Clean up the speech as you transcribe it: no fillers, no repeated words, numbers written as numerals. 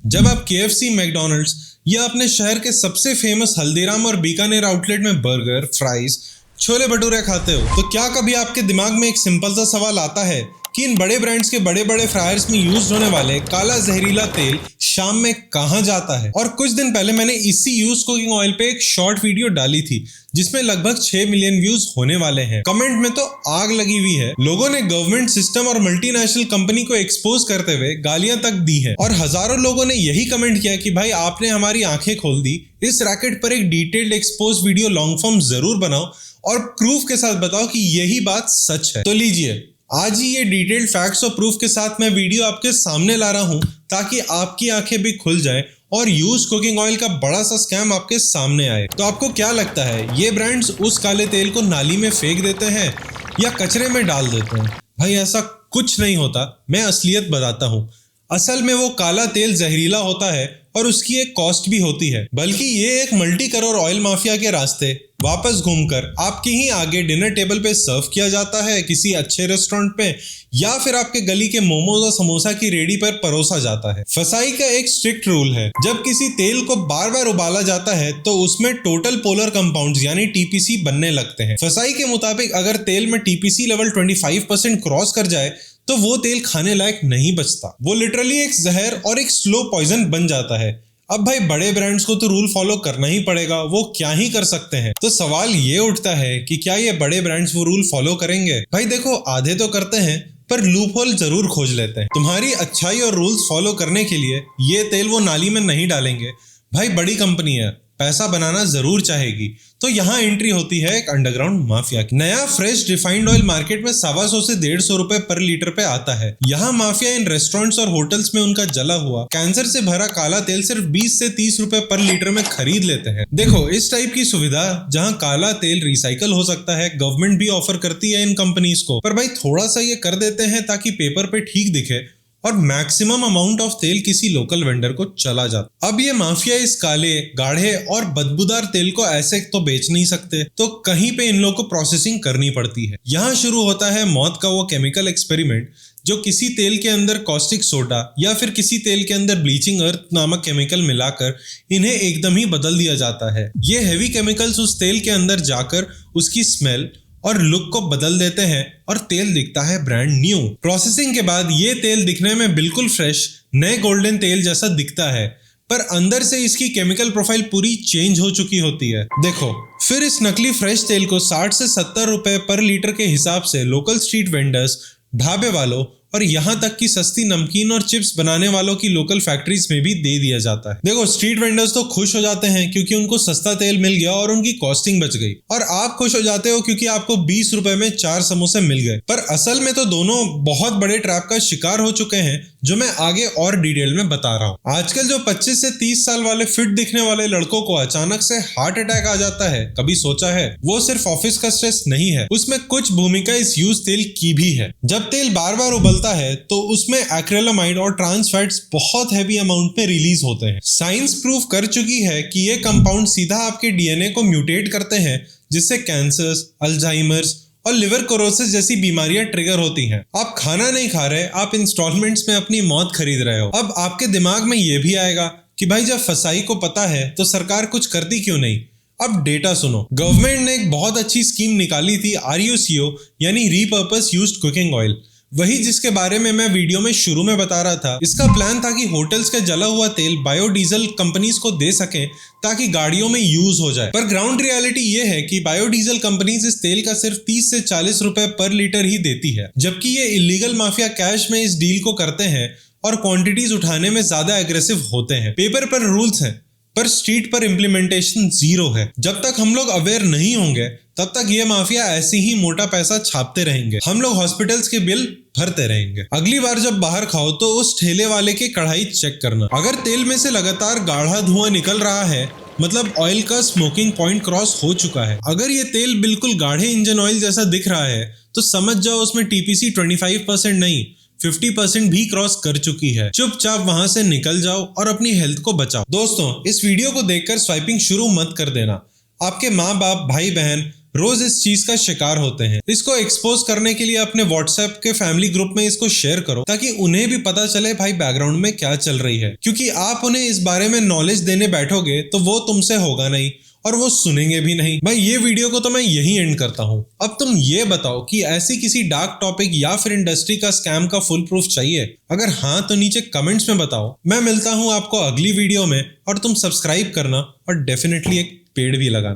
जब आप KFC, McDonald's या अपने शहर के सबसे फेमस हल्दीराम और बीकानेर आउटलेट में बर्गर, फ्राइज, छोले भटूरे खाते हो तो क्या कभी आपके दिमाग में एक सिंपल सा सवाल आता है कि इन बड़े ब्रांड्स के बड़े बड़े फ्रायर्स में यूज होने वाले काला जहरीला तेल शाम में कहां जाता है? और कुछ दिन पहले मैंने इसी यूज कुकिंग ऑयल पे एक शॉर्ट वीडियो डाली थी जिसमें लगभग 6 मिलियन व्यूज होने वाले हैं। कमेंट में तो आग लगी हुई है। लोगों ने गवर्नमेंट सिस्टम और मल्टीनेशनल कंपनी को एक्सपोज करते हुए गालियां तक दी हैं और हजारों लोगों ने यही कमेंट किया कि भाई आपने हमारी आंखें खोल दी, इस रैकेट पर एक detailed expose video long form जरूर बनाओ और प्रूफ के साथ बताओ कि यही बात सच है। तो लीजिए, आज ही ये डिटेल्ड फैक्ट्स और प्रूफ के साथ मैं वीडियो आपके सामने ला रहा हूं ताकि आपकी आंखें भी खुल जाएं और यूज कुकिंग ऑयल का बड़ा सा स्कैम आपके सामने आए। तो आपको क्या लगता है, ये ब्रांड्स उस काले तेल को नाली में फेंक देते हैं या कचरे में डाल देते हैं? भाई ऐसा कुछ नहीं होता, मैं असलियत बताता हूँ। असल में वो काला तेल जहरीला होता है और उसकी एक कॉस्ट भी होती है, बल्कि ये एक मल्टी करोड़ ऑयल माफिया के रास्ते वापस घूमकर आपके ही आगे डिनर टेबल पे सर्व किया जाता है किसी अच्छे रेस्टोरेंट पे, या फिर आपके गली के मोमोज और समोसा की रेडी पर परोसा जाता है। फसाई का एक स्ट्रिक्ट रूल है, जब किसी तेल को बार बार उबाला जाता है तो उसमें टोटल पोलर कंपाउंड्स यानी TPC बनने लगते हैं। फसाई के मुताबिक अगर तेल में TPC लेवल 25% क्रॉस कर जाए तो वो तेल खाने लायक नहीं बचता, वो लिटरली एक जहर और एक स्लो पॉइजन बन जाता है। अब भाई बड़े ब्रांड्स को तो रूल फॉलो करना ही पड़ेगा, वो क्या ही कर सकते हैं। तो सवाल ये उठता है कि क्या ये बड़े ब्रांड्स वो रूल फॉलो करेंगे? भाई देखो, आधे तो करते हैं पर लूप होल जरूर खोज लेते हैं। तुम्हारी अच्छाई और रूल्स फॉलो करने के लिए ये तेल वो नाली में नहीं डालेंगे। भाई बड़ी कंपनी है, पैसा बनाना जरूर चाहेगी, तो यहाँ एंट्री होती है एक अंडरग्राउंड माफिया की। नया फ्रेश रिफाइंड ऑयल मार्केट में 125 से 150 रुपए पर लीटर पे आता है। यहाँ माफिया इन रेस्टोरेंट्स और होटल्स में उनका जला हुआ कैंसर से भरा काला तेल सिर्फ 20 से 30 रुपए पर लीटर में खरीद लेते हैं। देखो, इस टाइप की सुविधा जहाँ काला तेल रिसाइकल हो सकता है, गवर्नमेंट भी ऑफर करती है इन कंपनीज को, पर भाई थोड़ा सा ये कर देते हैं ताकि पेपर पे ठीक दिखे और मैक्सिमम अमाउंट ऑफ तेल किसी लोकल वेंडर को चला जाता। अब ये माफिया इस काले, गाढ़े और बदबूदार तेल को ऐसे तो बेच नहीं सकते, तो कहीं पे इन लोगों को प्रोसेसिंग करनी पड़ती है। यहाँ शुरू होता है मौत का वो केमिकल एक्सपेरिमेंट जो किसी तेल के अंदर कॉस्टिक सोडा या फिर किसी तेल के अंदर ब्लीचिंग अर्थ नामक केमिकल मिलाकर इन्हें एकदम ही बदल दिया जाता है। ये हेवी केमिकल्स उस तेल के अंदर जाकर उसकी स्मेल और लुक को बदल देते हैं और तेल दिखता है ब्रांड न्यू। प्रोसेसिंग के बाद ये तेल दिखने में बिल्कुल फ्रेश, नए गोल्डन तेल जैसा दिखता है, पर अंदर से इसकी केमिकल प्रोफाइल पूरी चेंज हो चुकी होती है। देखो, फिर इस नकली फ्रेश तेल को 60 से 70 रुपए पर लीटर के हिसाब से लोकल स्ट्रीट वेंडर्स, ढाबे वालों और यहाँ तक कि सस्ती नमकीन और चिप्स बनाने वालों की लोकल फैक्ट्रीज में भी दे दिया जाता है। देखो, स्ट्रीट वेंडर्स तो खुश हो जाते हैं क्योंकि उनको सस्ता तेल मिल गया और उनकी कॉस्टिंग बच गई, और आप खुश हो जाते हो क्योंकि आपको 20 रुपए में 4 समोसे मिल गए। पर असल में तो दोनों बहुत बड़े ट्रैप का शिकार हो चुके हैं, जो मैं आगे और डिटेल में बता रहा हूँ। आजकल जो 25 से 30 साल वाले फिट दिखने वाले लड़कों को अचानक से हार्ट अटैक आ जाता है, कभी सोचा है? वो सिर्फ ऑफिस का स्ट्रेस नहीं है, उसमें कुछ भूमिका इस यूज तेल की भी है। जब तेल बार बार उबलता है तो उसमें एक्रिलामाइड और ट्रांस फैट्स बहुत हैवी अमाउंट में रिलीज होते हैं। साइंस प्रूव कर चुकी है कि ये कंपाउंड सीधा आपके DNA को म्यूटेट करते हैं, जिससे कैंसर्स, अल्जाइमर्स और लिवर कोरोसिस जैसी बीमारियां ट्रिगर होती हैं। आप खाना नहीं खा रहे, आप इंस्टॉलमेंट्स में अपनी मौत खरीद रहे हो। अब आपके दिमाग में ये भी आएगा कि भाई जब फसाई को पता है तो सरकार कुछ करती क्यों नहीं? अब डेटा सुनो। गवर्नमेंट ने एक बहुत अच्छी स्कीम निकाली थी, RUCO यानी रीपर्पस यूज्ड कुकिंग ऑयल, वही जिसके बारे में मैं वीडियो में शुरू में बता रहा था। इसका प्लान था कि होटल्स का जला हुआ तेल बायोडीजल कंपनीज को दे सकें ताकि गाड़ियों में यूज हो जाए। पर ग्राउंड रियलिटी ये है कि बायोडीजल कंपनीज इस तेल का सिर्फ 30 से 40 रुपए पर लीटर ही देती है, जबकि ये इलीगल माफिया कैश में इस डील को करते हैं और क्वांटिटीज उठाने में ज्यादा एग्रेसिव होते हैं। पेपर पर रूल्स हैं पर स्ट्रीट पर इम्प्लीमेंटेशन जीरो है। जब तक हम लोग अवेयर नहीं होंगे तब तक ये माफिया ऐसे ही मोटा पैसा छापते रहेंगे, हम लोग हॉस्पिटल्स के बिल भरते रहेंगे। अगली बार जब बाहर खाओ तो उस ठेले वाले की कढ़ाई चेक करना, अगर तेल में से लगातार गाढ़ा धुआं निकल रहा है मतलब ऑयल का स्मोकिंग पॉइंट क्रॉस हो चुका है। अगर ये तेल बिल्कुल गाढ़े इंजन ऑयल जैसा दिख रहा है तो समझ जाओ उसमें TPC 25% नहीं 50% भी क्रॉस कर चुकी है। चुपचाप वहां से निकल जाओ और अपनी हेल्थ को बचाओ। दोस्तों, इस वीडियो को देखकर स्वाइपिंग शुरू मत कर देना। आपके माँ बाप, भाई बहन रोज इस चीज का शिकार होते हैं। इसको एक्सपोज करने के लिए अपने व्हाट्सएप के फैमिली ग्रुप में इसको शेयर करो ताकि उन्हें भी पता चले भाई बैकग्राउंड में क्या चल रही है, क्योंकि आप उन्हें इस बारे में नॉलेज देने बैठोगे तो वो तुमसे होगा नहीं और वो सुनेंगे भी नहीं। भाई ये वीडियो को तो मैं यही एंड करता हूँ। अब तुम ये बताओ कि ऐसी किसी डार्क टॉपिक या फिर इंडस्ट्री का स्कैम का फुल प्रूफ चाहिए? अगर हाँ तो नीचे कमेंट्स में बताओ। मैं मिलता हूँ आपको अगली वीडियो में, और तुम सब्सक्राइब करना और डेफिनेटली एक पेड़ भी लगाना।